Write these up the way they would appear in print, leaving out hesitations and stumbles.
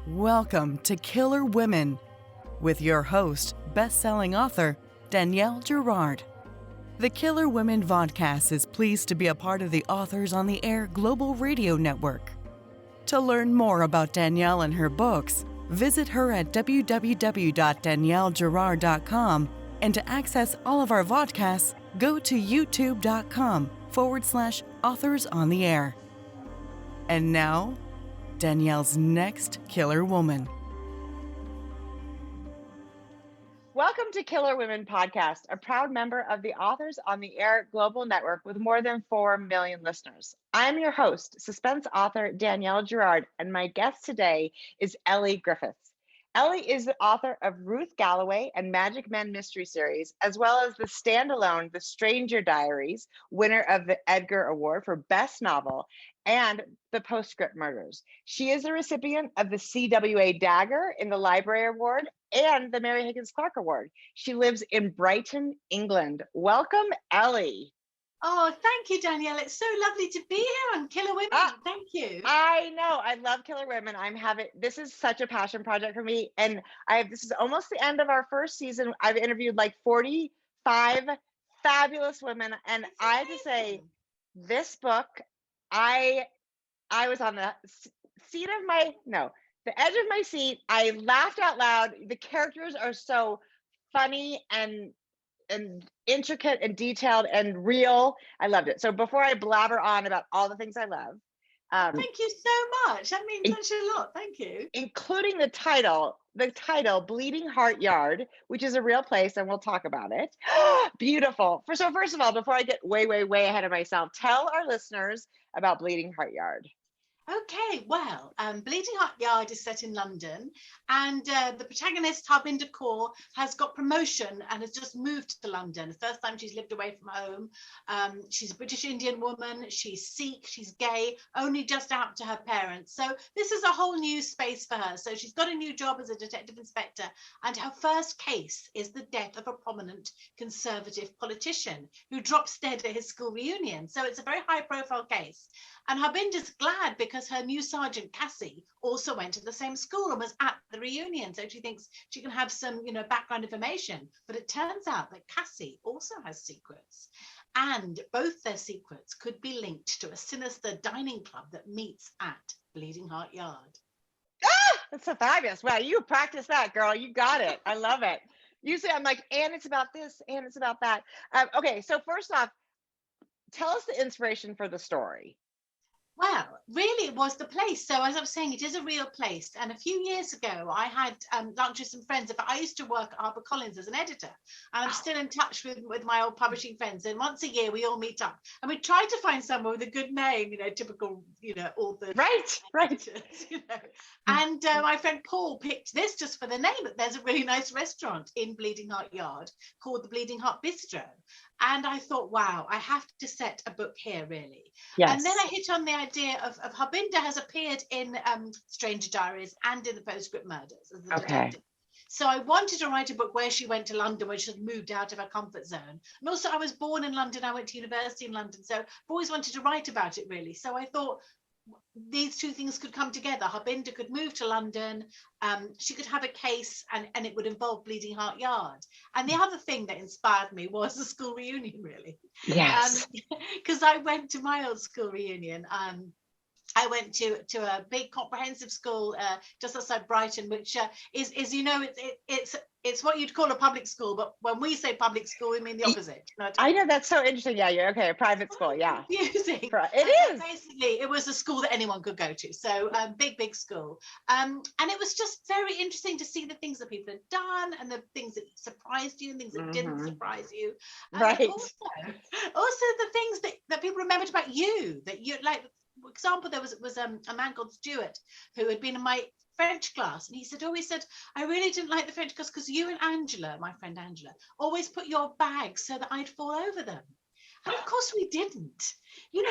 Welcome to Killer Women with your host, best-selling author, Danielle Girard. The Killer Women vodcast is pleased to be a part of the Authors on the Air Global Radio Network. To learn more about Danielle and her books, visit her at www.daniellegirard.com, and to access all of our vodcasts, go to youtube.com/Authors on the Air. And now, Danielle's next killer woman. Welcome to Killer Women Podcast, a proud member of the Authors on the Air Global Network with more than 4 million listeners. I'm your host, suspense author Danielle Girard, and my guest today is Elly Griffiths. Elly is the author of Ruth, Galloway and Magic Men Mystery Series, as well as the standalone The Stranger Diaries, winner of the Edgar Award for Best Novel, and the POSTSCRIPT Murders. She is a recipient of the CWA Dagger in the Library Award and the Mary Higgins Clark Award. She lives in Brighton, England. Welcome, Elly. Oh, thank you, Danielle. It's so lovely to be here on Killer Women. Thank you. I know. I love Killer Women. This is such a passion project for me. And this is almost the end of our first season. I've interviewed like 45 fabulous women. And I have to say, this book, I was on the edge of my seat. I laughed out loud. The characters are so funny and intricate and detailed and real. I loved it. So before I blabber on about all the things I love, thank you so much. That means such a lot. Thank you. Including the title, Bleeding Heart Yard, which is a real place, and we'll talk about it. Beautiful. So first of all, before I get way ahead of myself, tell our listeners about Bleeding Heart Yard. Okay, well, Bleeding Heart Yard is set in London, and the protagonist, Harbinder Kaur, has got promotion and has just moved to London. The first time she's lived away from home. She's a British Indian woman, she's Sikh, she's gay, only just out to her parents. So this is a whole new space for her. So she's got a new job as a detective inspector, and her first case is the death of a prominent conservative politician who drops dead at his school reunion. So it's a very high-profile case. And Harbinder's glad because her new sergeant, Cassie, also went to the same school and was at the reunion. So she thinks she can have some, background information. But it turns out that Cassie also has secrets. And both their secrets could be linked to a sinister dining club that meets at Bleeding Heart Yard. That's so fabulous. Wow, you practiced that, girl. You got it. I love it. Usually I'm like, and it's about this, and it's about that. Okay, so first off, tell us the inspiration for the story. Well, really, it was the place. So as I was saying, it is a real place. And a few years ago, I had lunch with some friends. I used to work at HarperCollins as an editor, and I'm still in touch with my old publishing friends. And once a year, we all meet up, and we try to find someone with a good name, typical, author. Right. And my friend Paul picked this just for the name. But there's a really nice restaurant in Bleeding Heart Yard called the Bleeding Heart Bistro. And I thought, wow, I have to set a book here, really. Yes. And then I hit on the idea of Harbinder has appeared in Stranger Diaries and in the POSTSCRIPT Murders as the detective. So I wanted to write a book where she went to London, where she had moved out of her comfort zone. And also I was born in London. I went to university in London. So I've always wanted to write about it, really. So I thought these two things could come together. Harbinder could move to London. She could have a case and it would involve Bleeding Heart Yard. And the other thing that inspired me was the school reunion, really. Yes. Because I went to my old school reunion. I went to a big comprehensive school just outside Brighton, which is it's what you'd call a public school, but when we say public school, we mean the opposite. I know, that's so interesting. Yeah, you're okay. A private school, yeah. Confusing. It is. Basically, it was a school that anyone could go to. So big school. And it was just very interesting to see the things that people had done and the things that surprised you and things that didn't surprise you. And right. Also the things that people remembered about you, that you like. For example, there was a man called Stuart who had been in my French class, and he said, I really didn't like the French class because you and Angela, my friend Angela, always put your bags so that I'd fall over them. And of course we didn't. We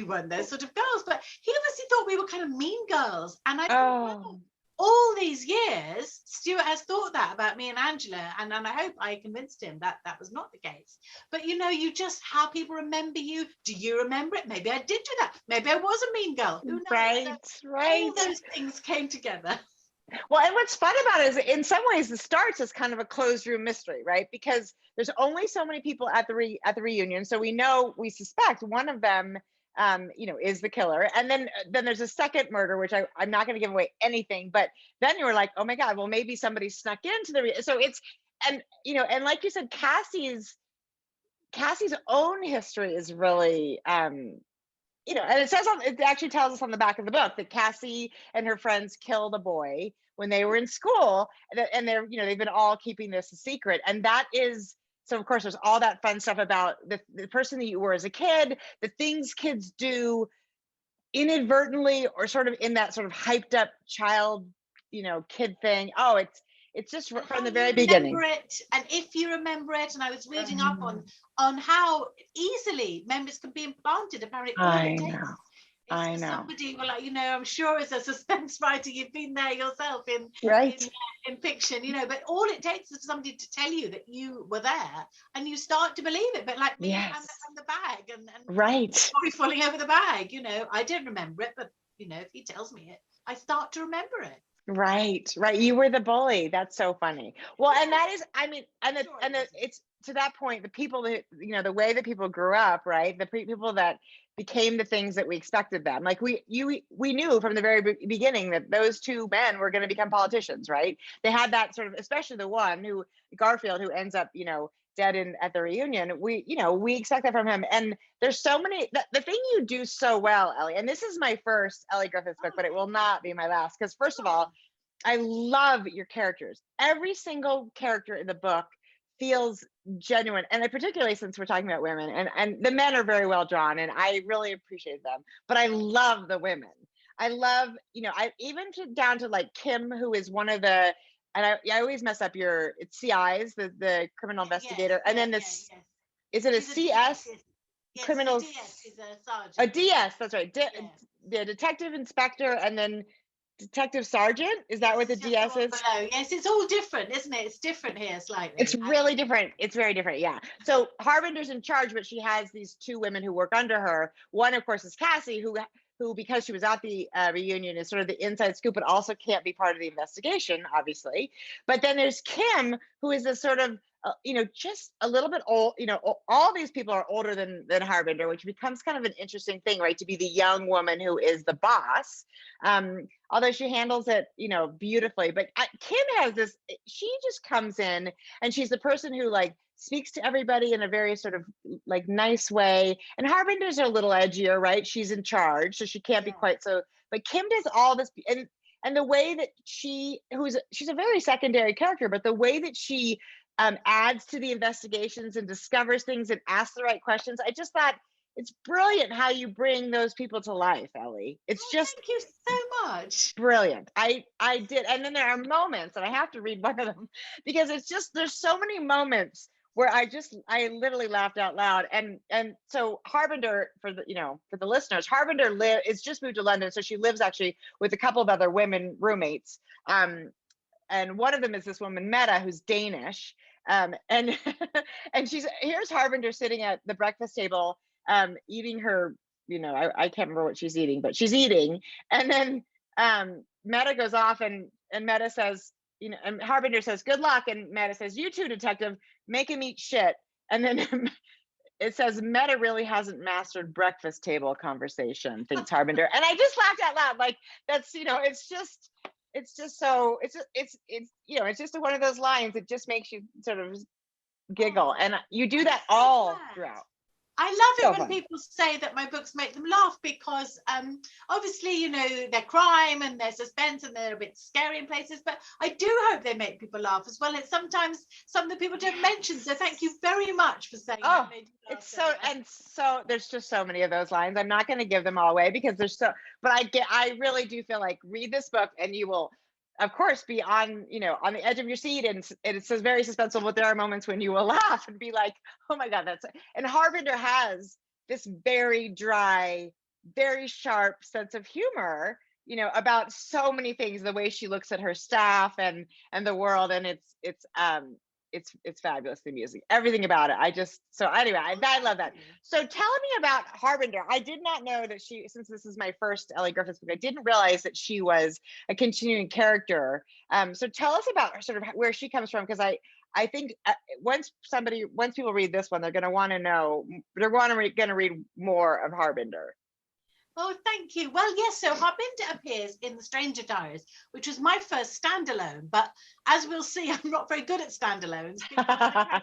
weren't those sort of girls, but he obviously thought we were kind of mean girls. And I thought, well, all these years, Stuart has thought that about me and Angela, and I hope I convinced him that that was not the case. But you just how people remember you. Do you remember it? Maybe I did do that. Maybe I was a mean girl. Who knows? Right, So right. all those things came together. Well, and what's fun about it is, in some ways, it starts as kind of a closed room mystery, right? Because there's only so many people at the reunion, so we suspect one of them, is the killer, and then there's a second murder, which I'm not going to give away anything, but then you were like, oh my god, well maybe somebody snuck into so it's and like you said, Cassie's own history is really and it actually tells us on the back of the book that Cassie and her friends killed a boy when they were in school, and they've been all keeping this a secret. And that is, so of course there's all that fun stuff about the person that you were as a kid, the things kids do inadvertently or sort of in that sort of hyped up child, kid thing. Oh, it's just from the very beginning. And if you remember it, and I was reading up on how easily memories can be implanted. Apparently, I know. Somebody, well, I'm sure as a suspense writer, you've been there yourself in fiction, but all it takes is for somebody to tell you that you were there, and you start to believe it. But like me and the bag, and probably falling over the bag, I don't remember it, but if he tells me it, I start to remember it. Right. You were the bully. That's so funny. Well, and that is, it's to that point, the people that, the way that people grew up, right? The people that became the things that we expected them. Like we knew from the very beginning that those two men were going to become politicians, right? They had that sort of, especially the one Garfield, who ends up, dead at the reunion. We expect that from him. And there's so many, the thing you do so well, Elly, and this is my first Elly Griffiths book, but it will not be my last, because first of all, I love your characters. Every single character in the book feels genuine, and particularly since we're talking about women, and the men are very well drawn, and I really appreciate them, but I love the women. I love, I even down to like Kim, who is one of the, and I always mess up it's CIs, the criminal investigator, and then this, is it a CS? Criminal, she's a sergeant. A DS, that's right. The detective inspector, and then detective sergeant. Is that what the DS is? Below. Yes, it's all different, isn't it? It's different here slightly. It's really different. It's very different. Yeah. So Harvinder's in charge, but she has these two women who work under her. One, of course, is Cassie, who because she was at the reunion, is sort of the inside scoop, but also can't be part of the investigation, obviously. But then there's Kim, who is a sort of just a little bit old. All these people are older than Harbinder, which becomes kind of an interesting thing, right? To be the young woman who is the boss, although she handles it, beautifully. But Kim has this. She just comes in, and she's the person who like speaks to everybody in a very sort of like nice way. And Harbinder's a little edgier, right? She's in charge, so she can't be quite so. But Kim does all this, and the way that she's a very secondary character, but the way that she adds to the investigations and discovers things and asks the right questions. I just thought it's brilliant how you bring those people to life, Elly. It's just thank you so much. Brilliant. I did. And then there are moments, and I have to read one of them because it's just, there's so many moments where I literally laughed out loud. And so Harbinder, for the listeners, Harbinder is just moved to London. So she lives actually with a couple of other women roommates. And one of them is this woman, Meta, who's Danish. And here's Harbinder sitting at the breakfast table, eating her, I can't remember what she's eating, but she's eating. And then Meta goes off, and Meta says, and Harbinder says, good luck. And Meta says, you too, detective, make him eat shit. And then it says, Meta really hasn't mastered breakfast table conversation, thinks Harbinder. And I just laughed out loud. Like, that's, it's just so it's just one of those lines that just makes you sort of giggle, and you do that all throughout. I love it when people say that my books make them laugh, because obviously they're crime and they're suspense and they're a bit scary in places, but I do hope they make people laugh as well. It's sometimes something people don't mention, so thank you very much for saying that. It's so there's just so many of those lines. I'm not going to give them all away because there's so, but I really do feel like read this book and you will of course be on the edge of your seat, and it's very suspenseful, but there are moments when you will laugh and be like, oh my god, and Harbinder has this very dry, very sharp sense of humor about so many things, the way she looks at her staff and the world, and it's fabulous. The music, everything about it. So anyway, I love that. So tell me about Harbinger. I did not know that since this is my first Elly Griffiths book, I didn't realize that she was a continuing character. So tell us about sort of where she comes from, because I think once people read this one, they're going to want to know, going to read more of Harbinger. Oh, thank you. Well, yes, so Harbinger appears in The Stranger Diaries, which was my first standalone, but as we'll see, I'm not very good at standalones.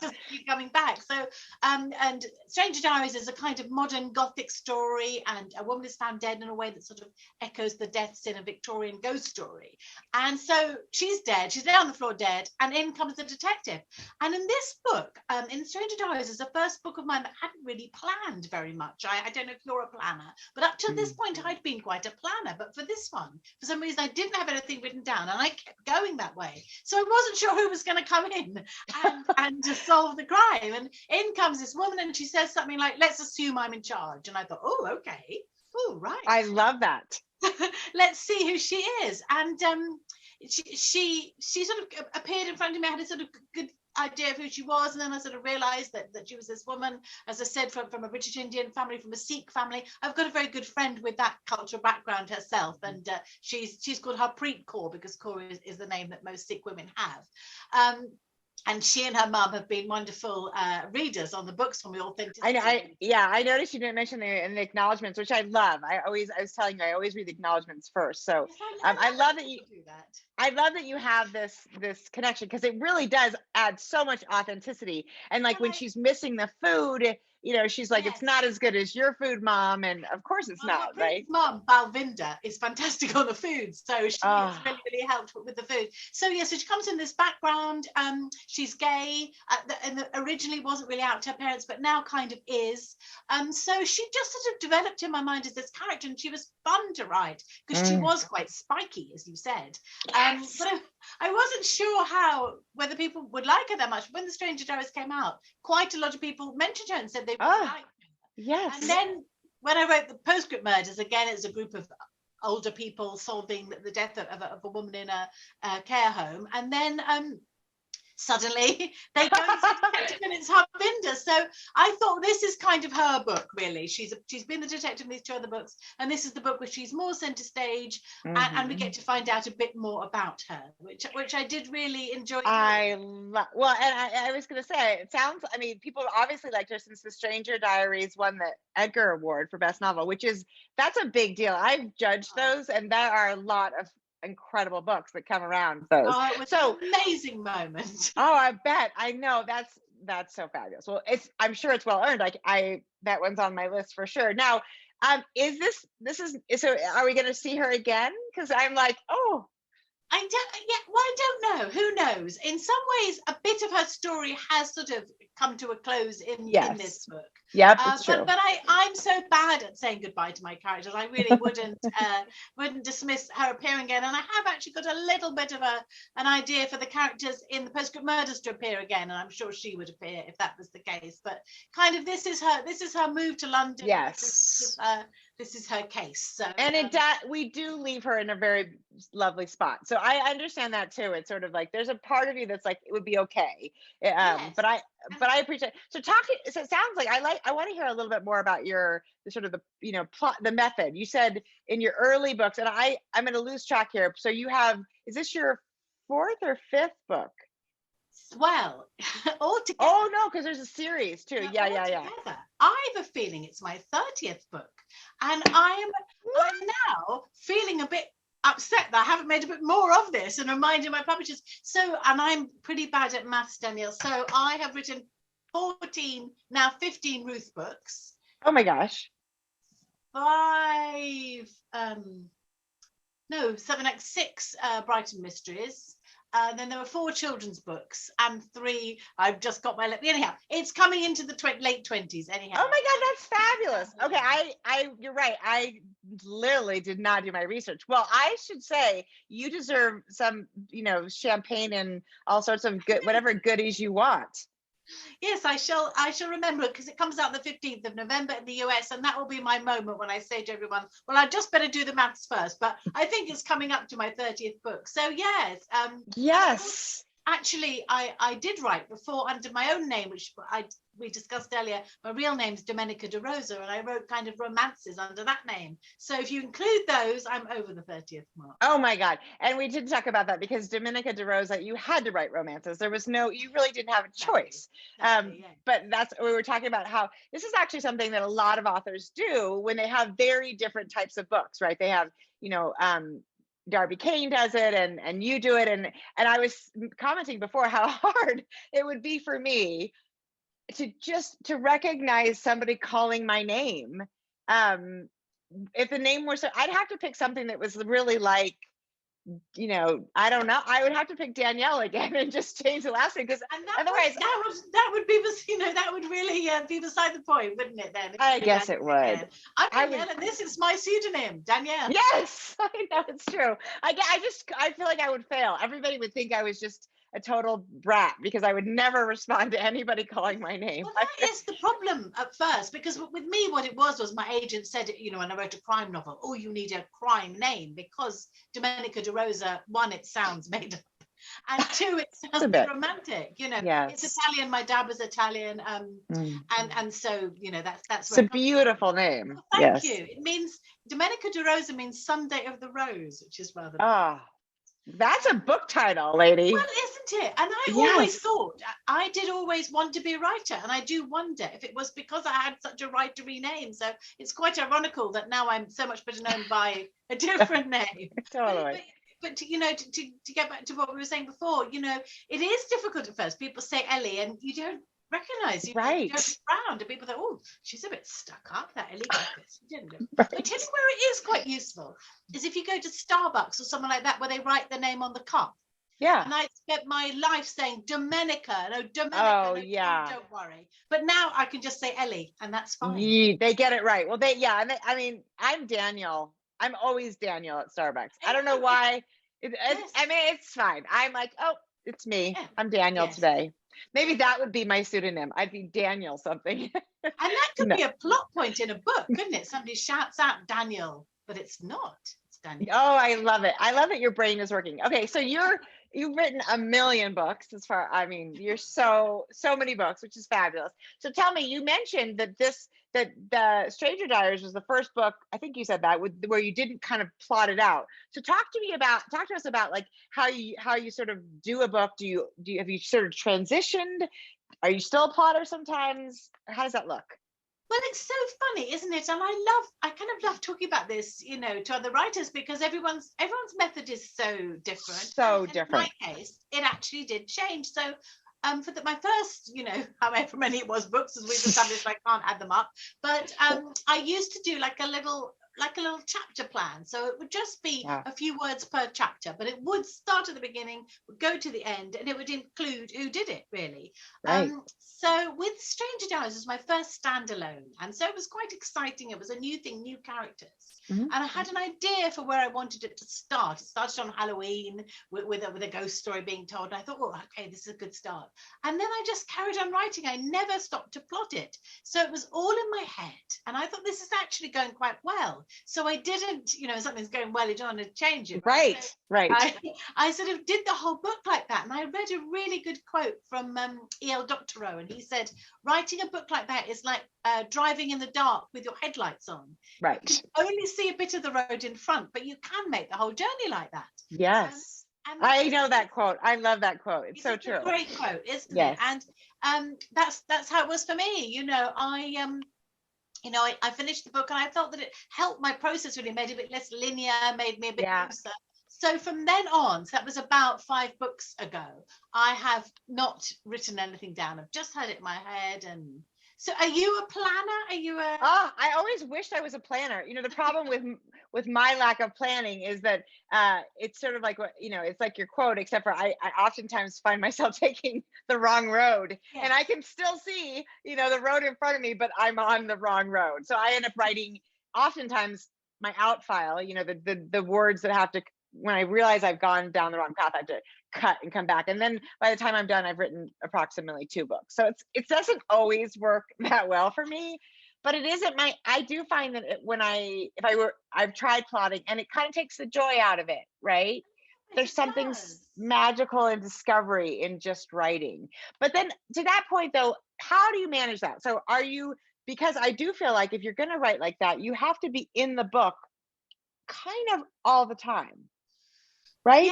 Just keep coming back. So, and Stranger Diaries is a kind of modern Gothic story, and a woman is found dead in a way that sort of echoes the deaths in a Victorian ghost story. And so she's dead, she's there on the floor dead, and in comes the detective. And in this book, in Stranger Diaries, is the first book of mine that I hadn't really planned very much. I don't know if you're a planner, but up to this point, I'd been quite a planner. But for this one, for some reason, I didn't have anything written down, and I kept going that way. So I wasn't sure who was going to come in and to solve the crime. And in comes this woman, and she says something like, "Let's assume I'm in charge." And I thought, oh, okay. Oh, right. I love that. Let's see who she is. And she sort of appeared in front of me. I had a sort of good idea of who she was, and then I sort of realized that she was this woman, as I said, from a British Indian family, from a Sikh family. I've got a very good friend with that cultural background herself, and she's called Harpreet Kaur, because Kaur is the name that most Sikh women have. And she and her mum have been wonderful readers on the books from the Authenticity. I noticed you didn't mention in the acknowledgements, which I love. I was telling you, I always read the acknowledgements first. So yes, I love that you do that. I love that you have this connection, because it really does add so much authenticity. And like when she's missing the food, she's like, yes, "It's not as good as your food, Mom." And of course it's not, right? Mom, Balvinda, is fantastic on the food. So she has really helped with the food. So yeah, so she comes in this background. She's gay, and originally wasn't really out to her parents, but now kind of is. So she just sort of developed in my mind as this character, and she was fun to write, because she was quite spiky, as you said. Yes. But I wasn't sure whether people would like her that much. When The Stranger Diaries came out, quite a lot of people mentioned her and said they really liked her. Yes. And then when I wrote the POSTSCRIPT Murders, again, it's a group of older people solving the death of a woman in a care home. And then suddenly they go to detective, and it's Harbinger. So I thought, this is kind of her book, really. She's been the detective in these two other books, and this is the book where she's more center stage, and we get to find out a bit more about her, which I did really enjoy. I was going to say, it sounds, people obviously liked her since The Stranger Diaries won the Edgar Award for Best Novel, that's a big deal. I've judged those, and there are a lot of incredible books that come around those. Oh, it was an amazing moment. Oh, I bet. I know, that's so fabulous. Well, I'm sure it's well earned. That one's on my list for sure. Now, so are we going to see her again? Because I'm like, oh, I don't know. Who knows? In some ways, a bit of her story has sort of come to a close in this book. Yep, it's true. But I'm so bad at saying goodbye to my characters. I really wouldn't dismiss her appearing again. And I have actually got a little bit of an idea for the characters in the POSTSCRIPT Murders to appear again, and I'm sure she would appear if that was the case. But kind of this is her move to London. Yes. This is her case. So, and we do leave her in a very lovely spot. So I understand that too. It's sort of like there's a part of you that's like, it would be okay. Yes. But I appreciate. So it sounds like I want to hear a little bit more about the plot, the method. You said in your early books, and I'm going to lose track here. So is this your 4th or 5th book? Well, all together. Oh no, because there's a series too. Yeah. I have a feeling it's my 30th book, and I'm now feeling a bit upset that I haven't made a bit more of this and reminding my publishers. So, and I'm pretty bad at maths, Danielle. So I have written 15 Ruth books. Oh my gosh. 6 Brighton mysteries. Then there were 4 children's books and 3. I've just got anyhow. It's coming into the late 20s. Anyhow. Oh my God, that's fabulous. Okay, you're right. I literally did not do my research. Well, I should say you deserve some, champagne and all sorts of good, whatever goodies you want. Yes, I shall remember, because it comes out the 15th of November in the US, and that will be my moment when I say to everyone, well, I just better do the maths first. But I think it's coming up to my 30th book. So yes. Yes. Actually, I did write before under my own name, which we discussed earlier. My real name's Domenica De Rosa, and I wrote kind of romances under that name. So if you include those, I'm over the 30th mark. Oh my God. And we did talk about that, because Domenica De Rosa, you had to write romances. There was you really didn't have a choice. Exactly, yeah. But we were talking about how this is actually something that a lot of authors do when they have very different types of books, right? They have, Darby Kane does it, and you do it. And I was commenting before how hard it would be for me to recognize somebody calling my name. If the name were I'd have to pick something that was really like, I don't know. I would have to pick Danielle again and just change the last name, because otherwise that would be that would really be beside the point, wouldn't it? Then I guess it would. I'm Danielle, and this is my pseudonym, Danielle. Yes, I know, it's true. I feel like I would fail. Everybody would think I was just a total brat, because I would never respond to anybody calling my name. Well, that is the problem at first, because with me, what it was my agent said, when I wrote a crime novel, oh, you need a crime name, because Domenica De Rosa, one, it sounds made up, and two, it sounds romantic. Yes. It's Italian. My dad was Italian, and so that's it's a beautiful name. Well, thank you. It means Domenica De Rosa means Sunday of the Rose, which is rather. That's a book title, lady. Well, isn't it? And I always thought, I did always want to be a writer, and I do wonder if it was because I had such a writery name. So it's quite ironical that now I'm so much better known by a different name. Totally. But to get back to what we were saying before, it is difficult at first. People say Elly, and you don't recognize you. Right. You don't look around, and people think, oh, she's a bit stuck up, that Elly Griffiths. Right. But tell you where it is quite useful is if you go to Starbucks or someone like that, where they write the name on the cup. Yeah. And I spent my life saying Domenica. No, Domenica. Oh, no, yeah. Don't worry. But now I can just say Elly, and that's fine. They get it right. Well, I'm Danielle. I'm always Danielle at Starbucks. I don't know why. It's fine. I'm like, oh, it's me. Yeah. I'm Danielle today. Maybe that would be my pseudonym. I'd be Danielle something. And that could be a plot point in a book, couldn't it? Somebody shouts out Daniel, but it's not. It's Daniel. Oh, I love it. I love that your brain is working. Okay, so you've written a million books you're so many books, which is fabulous. So tell me, you mentioned that the Stranger Diaries was the first book, I think you said that, where you didn't kind of plot it out. So talk to us about like how you sort of do a book. Have you sort of transitioned? Are you still a plotter sometimes? How does that look? Well, it's so funny, isn't it? And I kind of love talking about this, to other writers, because everyone's method is so different. So different. In my case, it actually did change. So for my first, however many it was books, as we've established, I can't add them up. But I used to do like a little chapter plan. So it would just be a few words per chapter, but it would start at the beginning, would go to the end, and it would include who did it, really. Right. So with Stranger Diaries, it was my first standalone. And so it was quite exciting. It was a new thing, new characters. Mm-hmm. And I had an idea for where I wanted it to start. It started on Halloween with a ghost story being told. And I thought, oh, okay, this is a good start. And then I just carried on writing. I never stopped to plot it. So it was all in my head. And I thought, this is actually going quite well. So I didn't, something's going well, you don't want to change it. Right, so right. I sort of did the whole book like that. And I read a really good quote from E.L. Doctorow. And he said, writing a book like that is like driving in the dark with your headlights on. Right. You can only see a bit of the road in front, but you can make the whole journey like that. Yes. I know that quote. I love that quote. It's so true. A great quote, isn't it? And that's how it was for me. I finished the book and I felt that it helped my process, really made it a bit less linear, made me a bit looser. So from then on, so that was about 5 books ago, I have not written anything down. I've just had it in my head. And so are you a planner? Are you a... I always wished I was a planner. The problem with my lack of planning is that it's sort of like what, it's like your quote, except for I oftentimes find myself taking the wrong road. Yes. And I can still see, the road in front of me, but I'm on the wrong road. So I end up writing oftentimes my out file, the words that have to when I realize I've gone down the wrong path, I have to cut and come back. And then by the time I'm done, I've written approximately 2 books. So it doesn't always work that well for me, but it isn't I do find that I've tried plotting and it kind of takes the joy out of it, right? There's It something does. magical in discovery in just writing. But then to that point though, how do you manage that? So because I do feel like if you're going to write like that, you have to be in the book kind of all the time, right?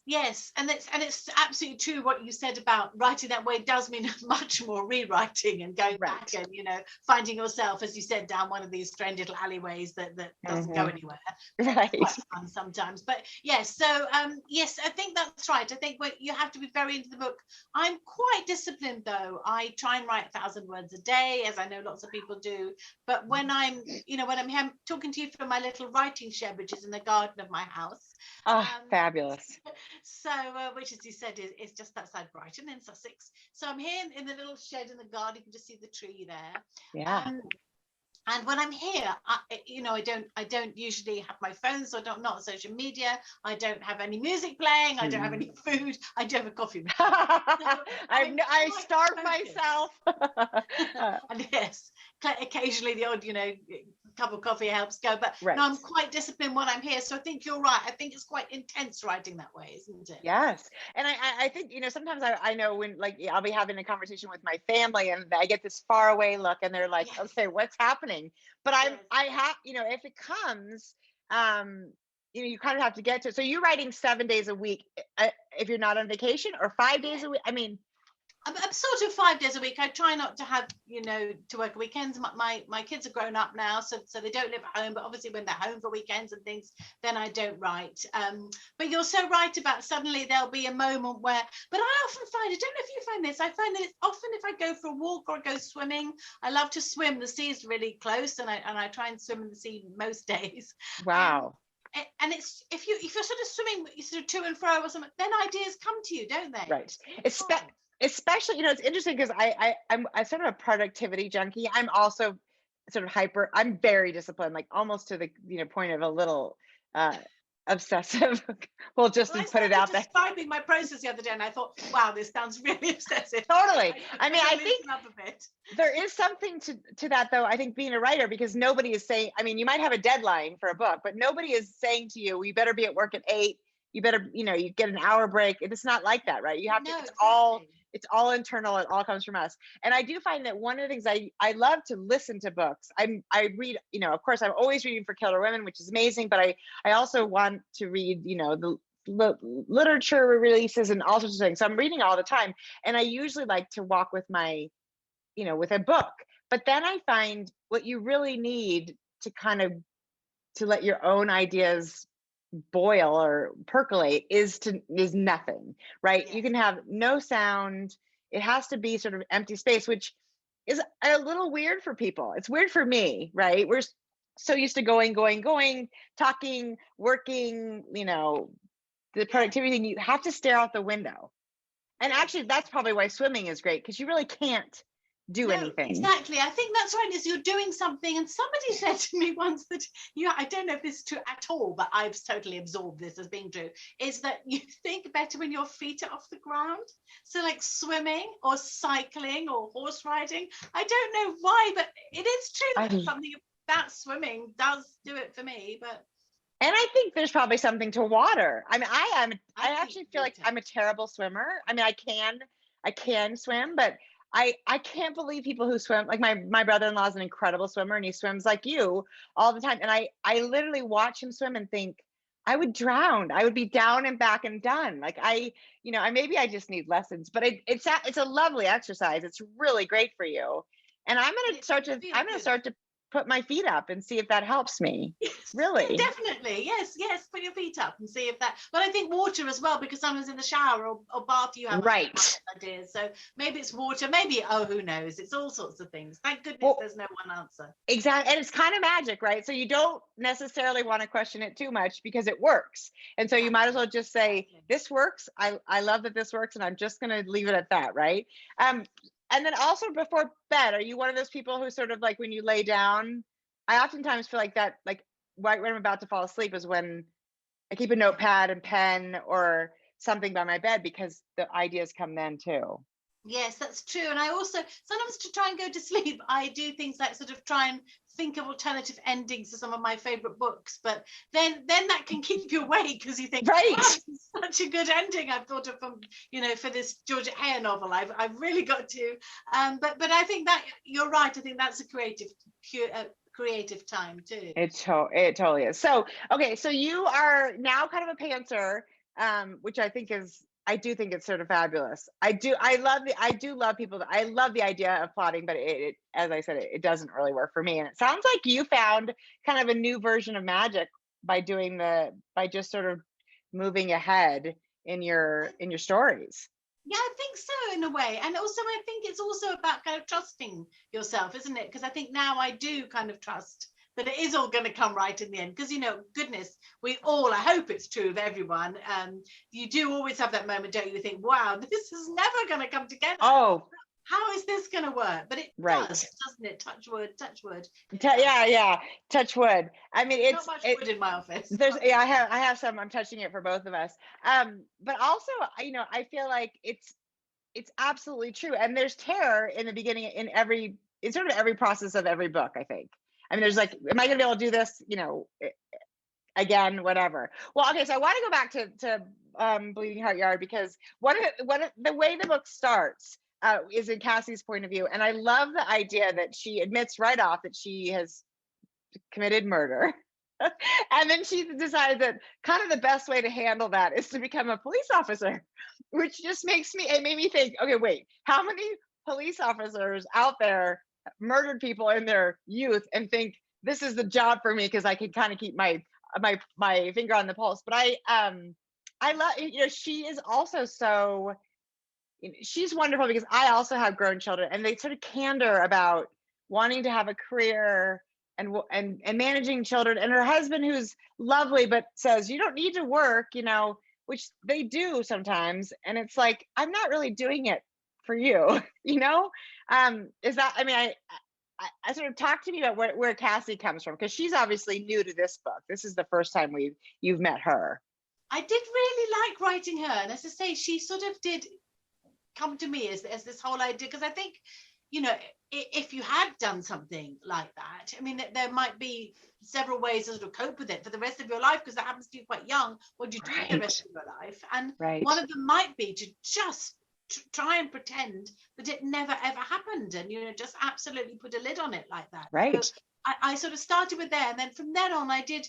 Yes, and it's absolutely true what you said about writing that way does mean much more rewriting and going back Right. and finding yourself, as you said, down one of these strange little alleyways that doesn't go anywhere. Right. It's quite fun sometimes, but yes. So yes, I think that's right. I think you have to be very into the book. I'm quite disciplined though. I try and write 1,000 words a day, as I know lots of people do. But when I'm here talking to you from my little writing shed, which is in the garden of my house. Fabulous. So, which, as you said, is just outside Brighton in Sussex. So I'm here in the little shed in the garden. You can just see the tree there. Yeah. And when I'm here, I don't usually have my phone, so not on social media. I don't have any music playing. I don't have any food. I do have a coffee machine. I starve myself. And yes, occasionally the odd, cup of coffee helps go. But right. No, I'm quite disciplined when I'm here. So I think you're right. I think it's quite intense writing that way, isn't it? Yes. And I think, sometimes I know when I'll be having a conversation with my family and I get this far away look and they're like, okay, what's happening? But I have, if it comes, you kind of have to get to it. So you're writing 7 days a week if you're not on vacation, or 5 days a week? I mean, I'm sort of 5 days a week. I try not to have, to work weekends. My kids are grown up now, so they don't live at home. But obviously, when they're home for weekends and things, then I don't write. But you're so right about suddenly there'll be a moment where. But I often find, I don't know if you find this. I find that it's often if I go for a walk or I go swimming, I love to swim. The sea's really close, and I try and swim in the sea most days. Wow. And it's if you're sort of swimming, you sort of to and fro or something, then ideas come to you, don't they? Right. Especially, it's interesting because I'm sort of a productivity junkie. I'm also sort of I'm very disciplined, like almost to the point of a little obsessive. Well, just to put it out there. Describing my process the other day, and I thought, wow, this sounds really obsessive. Totally. I think there is something to that, though. I think being a writer, because nobody is saying. I mean, you might have a deadline for a book, but nobody is saying to you, "You better be at work at 8. You better, you get an hour break." It's not like that, right? You have to. It's all internal. It all comes from us. And I do find that one of the things I love to listen to books. I read, of course, I'm always reading for Killer Women, which is amazing. But I also want to read, the literature releases and all sorts of things. So I'm reading all the time. And I usually like to walk with with a book. But then I find what you really need to let your own ideas boil or percolate is nothing, right? Yes. You can have no sound. It has to be sort of empty space, which is a little weird for people. It's weird for me, right? We're so used to going, talking, working, the productivity thing. You have to stare out the window. And actually, that's probably why swimming is great, because you really can't do anything. Exactly. I think that's right, is you're doing something. And somebody said to me once that I don't know if this is true at all, but I've totally absorbed this as being true, is that you think better when your feet are off the ground. So like swimming or cycling or horse riding. I don't know why, but it is true that something about swimming does do it for me. And I think there's probably something to water. I mean, I actually feel like I'm a terrible swimmer. I mean, I can swim, but I can't believe people who swim. Like my brother-in-law is an incredible swimmer and he swims like you all the time. And I literally watch him swim and think, I would drown. I would be down and back and done. Like maybe I just need lessons, but it's a lovely exercise. It's really great for you. And I'm going to start to put my feet up and see if that helps me. Yes, really? Yeah, definitely. Yes. Put your feet up and see if that. But I think water as well, because sometimes in the shower or bath you have ideas. So maybe it's water. Maybe who knows? It's all sorts of things. Thank goodness there's no one answer. Exactly, and it's kind of magic, right? So you don't necessarily want to question it too much because it works, and so you might as well just say, "This works. I love that this works, and I'm just going to leave it at that," right? And then also before bed, are you one of those people who sort of like when you lay down? I oftentimes feel like that, like right when I'm about to fall asleep is when I keep a notepad and pen or something by my bed because the ideas come then too. Yes, that's true. And I also sometimes, to try and go to sleep, I do things like sort of try and think of alternative endings to some of my favorite books. But then that can keep you awake because you think, right, wow, this is such a good ending I've thought of from, for this Georgette Heyer novel. I've really got to. But I think that you're right. I think that's a creative time too. It totally is. So okay, so you are now kind of a pantser, which I do think it's sort of fabulous. I do love people. I love the idea of plotting, but it as I said, it doesn't really work for me. And it sounds like you found kind of a new version of magic by just sort of moving ahead in your stories. Yeah, I think so, in a way. And also, I think it's also about kind of trusting yourself, isn't it? Because I think now I do kind of trust that it is all going to come right in the end. Because, goodness, I hope it's true of everyone. You do always have that moment, don't you? Think, wow, this is never going to come together. Oh, how is this going to work? But it does, doesn't it? Touch wood, touch wood. Yeah, touch wood. I mean, it's not much wood in my office. I have some. I'm touching it for both of us. But also, I feel like it's absolutely true. And there's terror in the beginning in sort of every process of every book, I think. I mean, there's like, am I going to be able to do this? Again, whatever. Well, okay. So I want to go back to Bleeding Heart Yard, because the way the book starts is in Cassie's point of view. And I love the idea that she admits right off that she has committed murder. And then she decided that kind of the best way to handle that is to become a police officer, which just made me think, okay, wait, how many police officers out there murdered people in their youth and think this is the job for me because I can kind of keep my finger on the pulse? But I love, she is also so, she's wonderful because I also have grown children, and they sort of candor about wanting to have a career and managing children, and her husband, who's lovely but says you don't need to work, which they do sometimes, and it's like, I'm not really doing it for you. Is that, I mean, I sort of talk to me about where Cassie comes from, because she's obviously new to this book. This is the first time you've met her. I did really like writing her, and as I say, she sort of did come to me as this whole idea, because I think, if you had done something like that, I mean, there might be several ways to sort of cope with it for the rest of your life, because that happens to you quite young. What do you do the rest of your life? And one of them might be to just try and pretend that it never ever happened, and just absolutely put a lid on it like that. Right. So I sort of started with there, and then from then on I did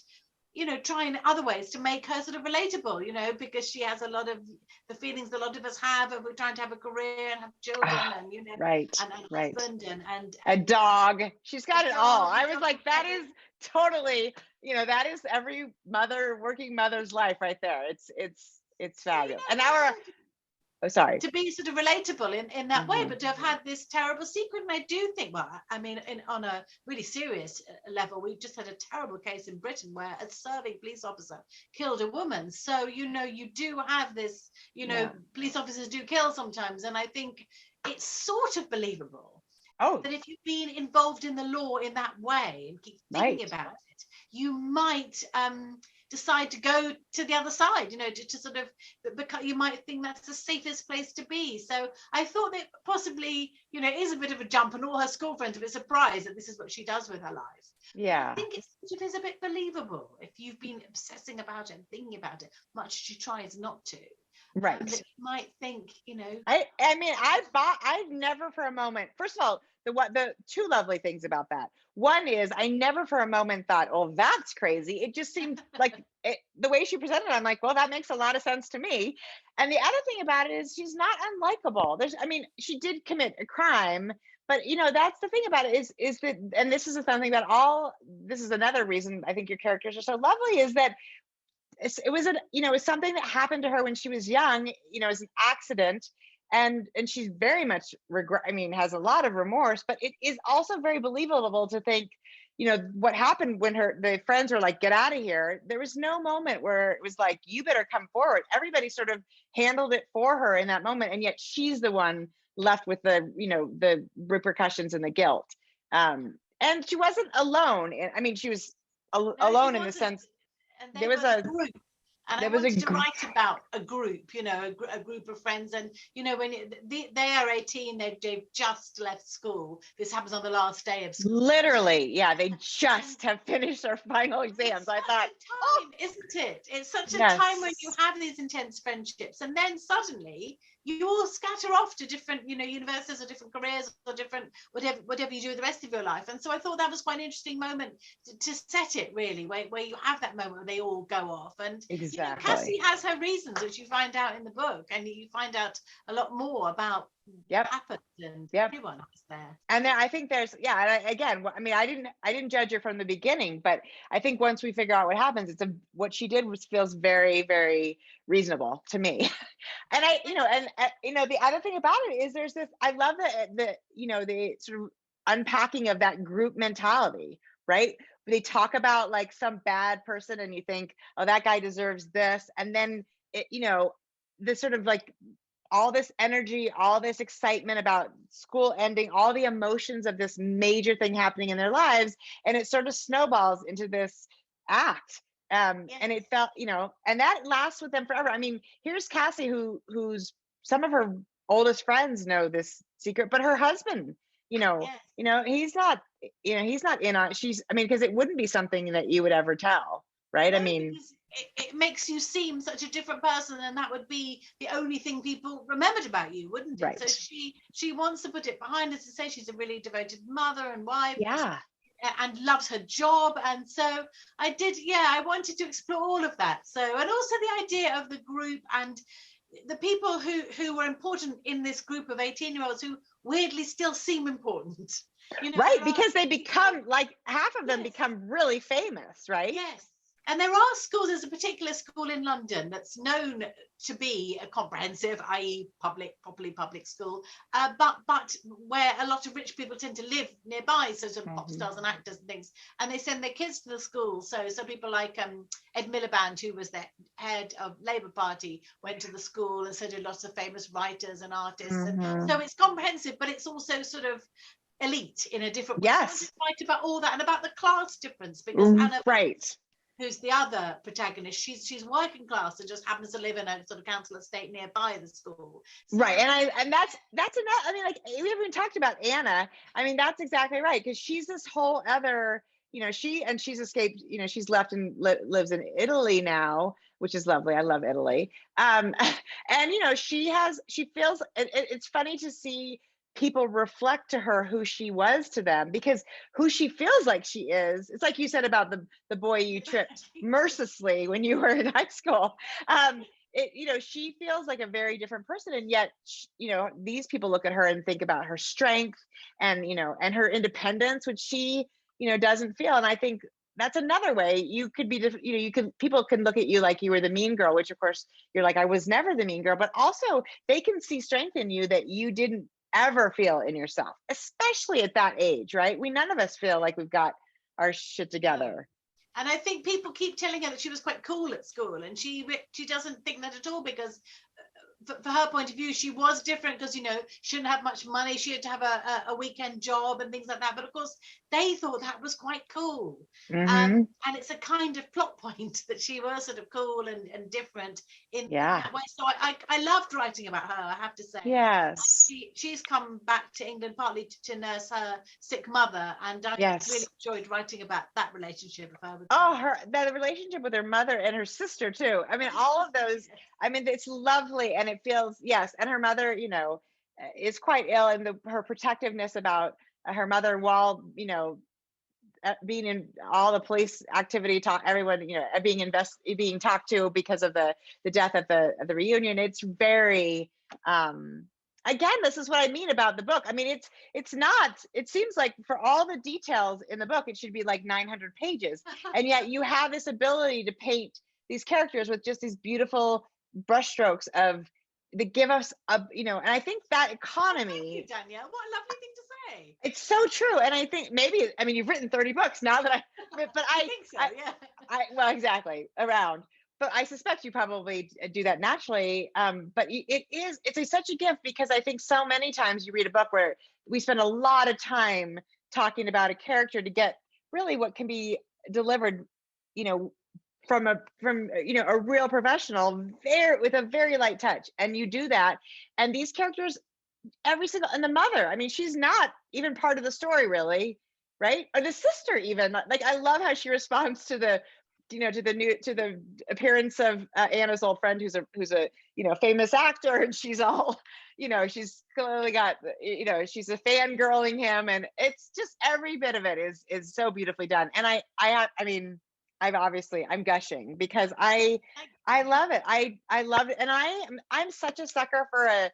try in other ways to make her sort of relatable, because she has a lot of the feelings a lot of us have, and we're trying to have a career and have children and and a husband and a dog. She's got it all. I was like, that is totally, that is every working mother's life right there. It's fabulous. And now we're sorry. To be sort of relatable in that way, but to have had this terrible secret. And I do think, well, I mean, on a really serious level, we've just had a terrible case in Britain where a serving police officer killed a woman. So, you do have this, police officers do kill sometimes. And I think it's sort of believable that if you've been involved in the law in that way and keep thinking about it, you might decide to go to the other side, to sort of, because you might think that's the safest place to be. So I thought that possibly, it is a bit of a jump, and all her school friends are a bit surprised that this is what she does with her life. Yeah. I think it is a bit believable if you've been obsessing about it and thinking about it, much as she tries not to. Right. That you might think, I mean, I've never for a moment, first of all, the two lovely things about that. One is I never for a moment thought, oh, that's crazy. It just seemed like the way she presented it, I'm like, well, that makes a lot of sense to me. And the other thing about it is she's not unlikable. She did commit a crime, but that's the thing about it is that, and this is something that this is another reason I think your characters are so lovely, is that it was something that happened to her when she was young, as an accident. And she's very much has a lot of remorse, but it is also very believable to think, what happened when the friends were like, get out of here. There was no moment where it was like, you better come forward. Everybody sort of handled it for her in that moment. And yet she's the one left with the repercussions and the guilt. And she wasn't alone. She was alone in the sense, there was a group. And I wanted to write about a group, you know, a group of friends. And, you know, when they are 18, they've just left school. This happens on the last day of school. Literally, yeah, they just have finished their final exams. I thought, time, isn't it? It's such a time when you have these intense friendships, and then suddenly you all scatter off to different, you know, universities or different careers or different whatever you do the rest of your life. And so I thought that was quite an interesting moment to set it, really, where you have that moment where they all go off. And exactly, you know, Cassie has her reasons, which you find out in the book, and you find out a lot more about what happened, and everyone was there. And then I think there's, again, I mean, I didn't judge her from the beginning, but I think once we figure out what happens, what she did feels very, very reasonable to me. And the other thing about it is there's this, I love the sort of unpacking of that group mentality, right? They talk about like some bad person and you think, oh, that guy deserves this. And then, this sort of like all this energy, all this excitement about school ending, all the emotions of this major thing happening in their lives. And it sort of snowballs into this act. And it felt, and that lasts with them forever. I mean, here's Cassie, who's some of her oldest friends know this secret, but her husband, he's not in on because it wouldn't be something that you would ever tell, right? No, I mean, it makes you seem such a different person, and that would be the only thing people remembered about you, wouldn't it? Right. So she wants to put it behind her to say she's a really devoted mother and wife. Yeah. And loves her job. And so I wanted to explore all of that. So, and also the idea of the group and the people who were important in this group of 18-year-olds who weirdly still seem important. Right, because they become, like, half of them become really famous, right? Yes. And there are schools, there's a particular school in London that's known to be a comprehensive, i.e. properly public school, but where a lot of rich people tend to live nearby, so sort of pop stars and actors and things, and they send their kids to the school. So people like Ed Miliband, who was the head of Labour Party, went to the school, and so did lots of famous writers and artists. And so it's comprehensive, but it's also sort of elite in a different way. Yes. Write about all that and about the class difference, because Anna, right, who's the other protagonist, she's working class and just happens to live in a sort of council estate nearby the school. So, right, and that's enough. I mean, like, we haven't talked about Anna. I mean, that's exactly right, because she's this whole other, she's escaped. She's left and lives in Italy now, which is lovely. I love Italy. And she feels. It's funny to see people reflect to her who she was to them, because who she feels like she is, it's like you said about the boy you tripped mercilessly when you were in high school. She feels like a very different person, and yet these people look at her and think about her strength and and her independence, which she doesn't feel. And I think that's another way you could be different. People can look at you like you were the mean girl, which of course you're like, I was never the mean girl, but also they can see strength in you that you didn't ever feel in yourself, especially at that age, right? None of us feel like we've got our shit together. And I think people keep telling her that she was quite cool at school, and she doesn't think that at all, because for her point of view, she was different because, she didn't have much money. She had to have a weekend job and things like that. But of course, they thought that was quite cool. And it's a kind of plot point that she was sort of cool and different in that way. So I loved writing about her, I have to say. Yes. She's come back to England partly to nurse her sick mother. And I really enjoyed writing about that relationship of her. The relationship with her mother and her sister too. I mean, all of those, it's lovely, and it feels, and her mother, is quite ill, and her protectiveness about her mother while, being in all the police activity, everyone, being talked to because of the death at the reunion. It's very, again, this is what I mean about the book. I mean, it's not, it seems like for all the details in the book, it should be like 900 pages. And yet you have this ability to paint these characters with just these beautiful brushstrokes that give us and I think that economy. Thank you, Danielle. What a lovely thing to say. It's so true. And I think maybe, you've written 30 books now that but I think so, well, exactly, around. But I suspect you probably do that naturally. But it's such a gift, because I think so many times you read a book where we spend a lot of time talking about a character to get really what can be delivered, a real professional, there with a very light touch, and you do that, and these characters, every single, and the mother, I mean, she's not even part of the story really, right? Or the sister even, like, I love how she responds to the to the appearance of Anna's old friend, who's a famous actor, and she's all, she's clearly got, she's a fangirling him, and it's just every bit of it is so beautifully done. And I mean, I'm gushing because I love it. I love it, and I'm such a sucker for a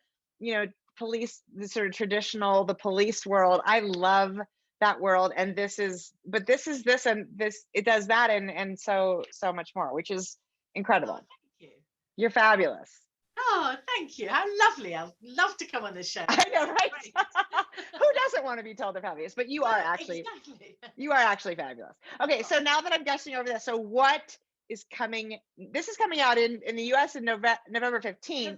police, the sort of traditional, the police world. I love that world, and this is this, and this, it does that, and so much more, which is incredible. Oh, thank you. You're fabulous. Oh, thank you. How lovely. I'd love to come on the show. I know, right? Who doesn't want to be told they're fabulous? But you are actually, exactly. You are actually fabulous. Okay, so now that I'm gushing over this, so what is coming? This is coming out in the US in November 15th.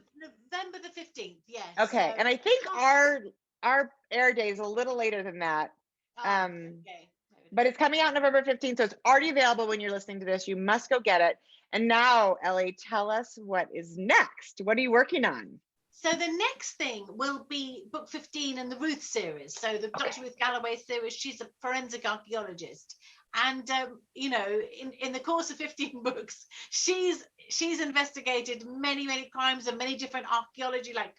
November the 15th, yes. Okay, So, and I think our air day is a little later than that. okay. But it's coming out November 15th, so it's already available when you're listening to this. You must go get it. And now, Elly, tell us what is next. What are you working on? So the next thing will be book 15 in the Ruth series. So the Dr. Ruth Galloway series, she's a forensic archaeologist. And, in the course of 15 books, she's investigated many, many crimes and many different archaeology, like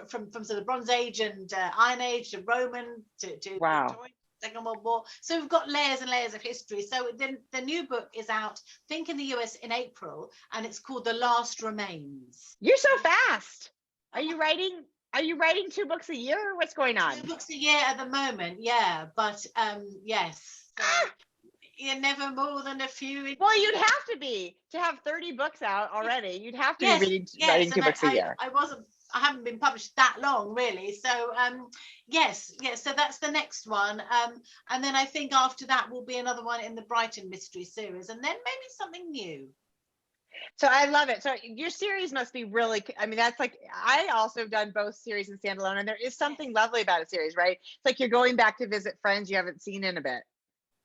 from sort of Bronze Age and Iron Age to Roman to wow. Victorian, Second World War. So we've got layers and layers of history. So then the new book is out, I think, in the US in April, and it's called The Last Remains. You're so fast. Are you writing 2 books a year? What's going on? 2 books a year at the moment, yeah. But yes. So, you're never more than a few. Well, you'd have to have 30 books out already. You'd have to be writing 2 books a year. I haven't been published that long, really. So yes. So that's the next one. And then I think after that will be another one in the Brighton mystery series, and then maybe something new. So I love it. So your series must be really, I mean, that's like, I also have done both series and standalone, and there is something lovely about a series, right? It's like you're going back to visit friends you haven't seen in a bit.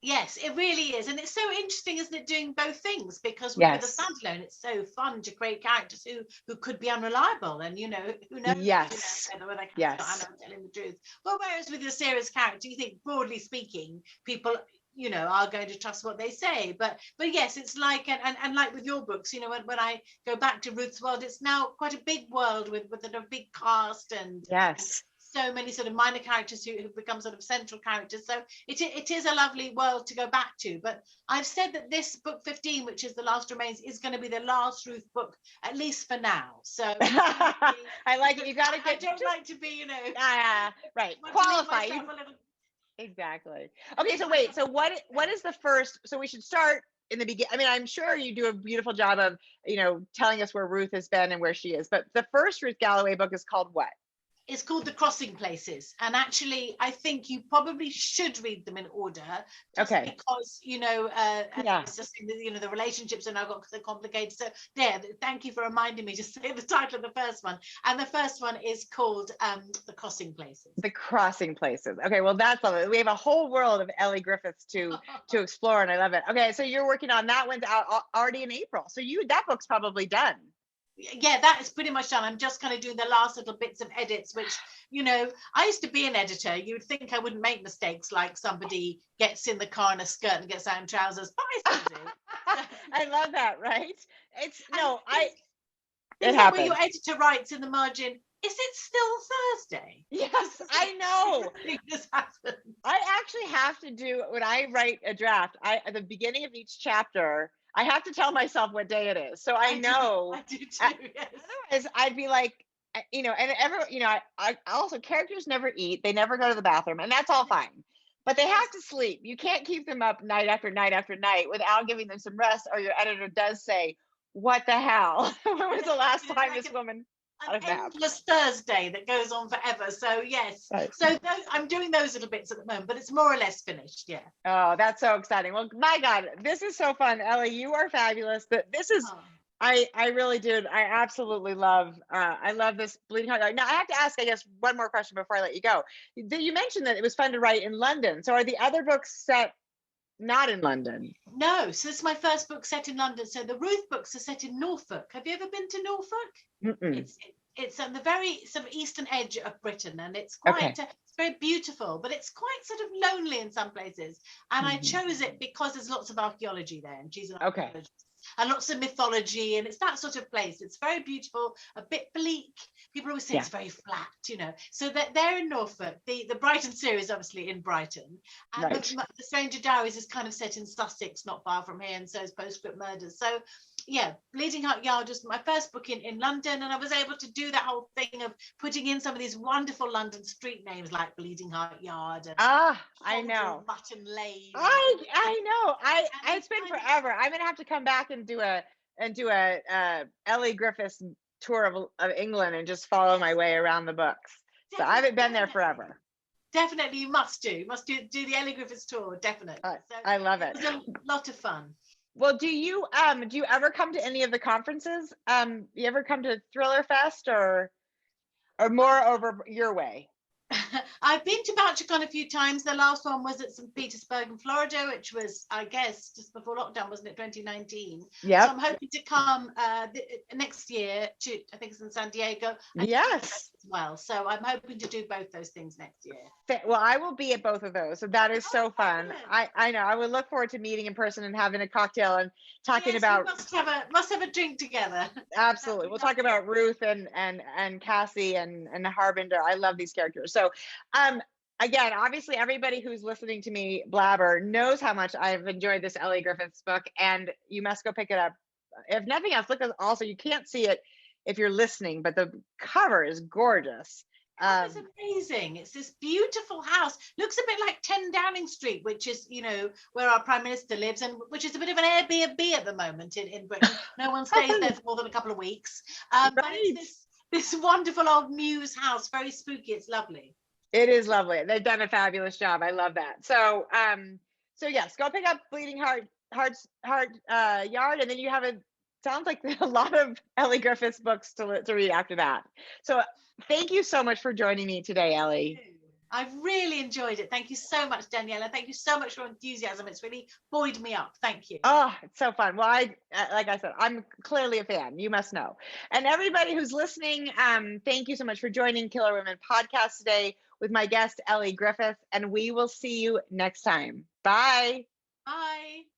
Yes, it really is. And it's so interesting, isn't it, doing both things? Because with a standalone, it's so fun to create characters who could be unreliable, and who knows? Yes. Whether they I'm telling the truth. Well, whereas with your series character, you think, broadly speaking, people are going to trust what they say. But yes, it's like, and like with your books, when I go back to Ruth's world, it's now quite a big world with a big cast, and yes, so many sort of minor characters who become sort of central characters. So it is a lovely world to go back to. But I've said that this book 15, which is The Last Remains, is going to be the last Ruth book, at least for now. So I like it. You got to get. I don't like to be, right. Qualify. Exactly. Okay, so wait. So what is the first? So we should start in the beginning. I mean, I'm sure you do a beautiful job of telling us where Ruth has been and where she is. But the first Ruth Galloway book is called what? It's called The Crossing Places, and actually I think you probably should read them in order, because it's just the relationships are now got so complicated. So thank you for reminding me to say the title of the first one. And the first one is called The Crossing Places. The Crossing Places. Okay, well, that's lovely. We have a whole world of Elly Griffiths to explore, and I love it. Okay, so you're working on that one's out already in April. So that book's probably done. Yeah, that is pretty much done. I'm just kind of doing the last little bits of edits, which, I used to be an editor. You would think I wouldn't make mistakes, like somebody gets in the car in a skirt and gets out in trousers, but I still do. I love that, right? It happens. Where your editor writes in the margin, is it still Thursday? Yes, I know. This happens. I actually have to do, when I write a draft, at the beginning of each chapter, I have to tell myself what day it is. So I know. I do too, yes. Otherwise, I'd be like, and I also, characters never eat. They never go to the bathroom, and that's all fine. But they have to sleep. You can't keep them up night after night after night without giving them some rest, or your editor does say, what the hell? When was the last time this woman an endless Thursday that goes on forever. So yes, right. So I'm doing those little bits at the moment, but it's more or less finished. Yeah. Oh, that's so exciting. Well, my God, this is so fun. Elly, you are fabulous. This is, I really do. I absolutely love, I love this Bleeding Heart. Now I have to ask, I guess, one more question before I let you go. You mentioned that it was fun to write in London. So are the other books set not in London. No, so this is my first book set in London. So the Ruth books are set in Norfolk. Have you ever been to Norfolk? Mm-mm. It's on the very sort of eastern edge of Britain, and it's quite it's very beautiful, but it's quite sort of lonely in some places. And I chose it because there's lots of archaeology there, and she's an archaeologist. And lots of mythology, and it's that sort of place. It's very beautiful, a bit bleak. People always say it's very flat, you know. So that they're in Norfolk. The Brighton series, obviously, in Brighton. And the Stranger Diaries is kind of set in Sussex, not far from here, and so is POSTSCRIPT Murders. So yeah, Bleeding Heart Yard was my first book in London, and I was able to do that whole thing of putting in some of these wonderful London street names like Bleeding Heart Yard and I know Mutton Lane. I know. It's been forever. I'm gonna have to come back and do a Elly Griffiths tour of England and just follow my way around the books. So I haven't been there forever. Definitely, you must do. You must do the Elly Griffiths tour, definitely. So I love it. It was a lot of fun. Well, do you ever come to any of the conferences? You ever come to Thriller Fest or more over your way? I've been to BoucherCon a few times. The last one was at St. Petersburg in Florida, which was, I guess, just before lockdown, wasn't it, 2019? Yeah. So I'm hoping to come next year to, I think it's in San Diego. Yes. As well. So I'm hoping to do both those things next year. Well, I will be at both of those. So that is so fun. I know. I would look forward to meeting in person and having a cocktail and talking about. We must have a drink together. Absolutely. We'll talk about Ruth and Cassie and Harbinger. I love these characters. So again, obviously everybody who's listening to me blabber knows how much I've enjoyed this Elly Griffiths book, and you must go pick it up. If nothing else, look, also you can't see it if you're listening, but the cover is gorgeous. It's amazing. It's this beautiful house. Looks a bit like 10 Downing Street, which is, you know, where our Prime Minister lives, and which is a bit of an Airbnb at the moment in Britain. No one stays there for more than a couple of weeks. But it's this wonderful old Mews house, very spooky. It's lovely. It is lovely. They've done a fabulous job. I love that. So yes, go pick up Bleeding Heart Yard, and then you have sounds like a lot of Elly Griffiths books to read after that. So thank you so much for joining me today, Elly. I've really enjoyed it. Thank you so much, Danielle. And thank you so much for your enthusiasm. It's really buoyed me up. Thank you. Oh, it's so fun. Well, like I said, I'm clearly a fan. You must know. And everybody who's listening, thank you so much for joining Killer Women Podcast today with my guest, Elly Griffiths. And we will see you next time. Bye. Bye.